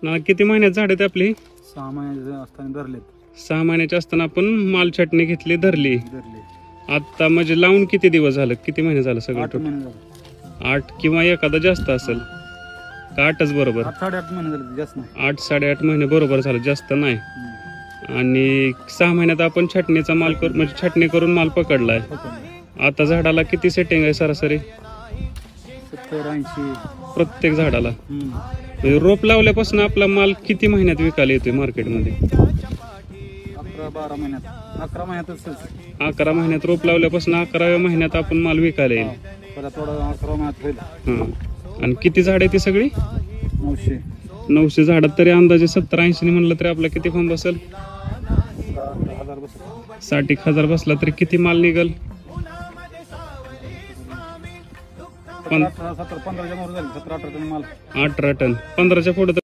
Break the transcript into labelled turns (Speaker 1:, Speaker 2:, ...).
Speaker 1: किती महिन्यात झाड आहेत आपली?
Speaker 2: 6 महिन्याचे असताना धरलेत.
Speaker 1: 6 महिन्याचे असताना आपण माल छाटणी घेतली, धरली.
Speaker 2: धरले
Speaker 1: आता म्हणजे लावून किती दिवस झालं, किती महिने झालं सगळं?
Speaker 2: 8 महिने झाले.
Speaker 1: 8 किंवा एखादा जास्त असेल का? 8च बरोबर.
Speaker 2: 8-8.5 महिने झाले, जास्त नाही.
Speaker 1: 8-8.5 महिने बरोबर झालं, जास्त नाही. आणि 6 महिन्यात आपण छाटणीचा माल म्हणजे छाटणी करून माल पकडलाय. आता झाडाला किती सेटिंग आहे सरासरी?
Speaker 2: 70-80
Speaker 1: प्रत्येक झाडाला. म्हणजे रोप लावल्यापासून आपला माल किती महिन्यात विकायला येतोय मार्केटमध्ये?
Speaker 2: 11-12 महिन्यात. 11 महिन्यातच.
Speaker 1: 11 महिन्यात रोप लावल्यापासून 11व्या महिन्यात आपण माल विकायला येईल.
Speaker 2: परत थोडं 11 महिन्यात होईल.
Speaker 1: आणि किती झाड आहे ती सगळी? 900 झाडात तरी अंदाजे 70-80 म्हणलं तरी आपला किती फॉर्म बसेल? 60,000 बसला तरी किती माल निघल?
Speaker 2: 17-18 टन माल.
Speaker 1: 18 टन. 15च्या पुढे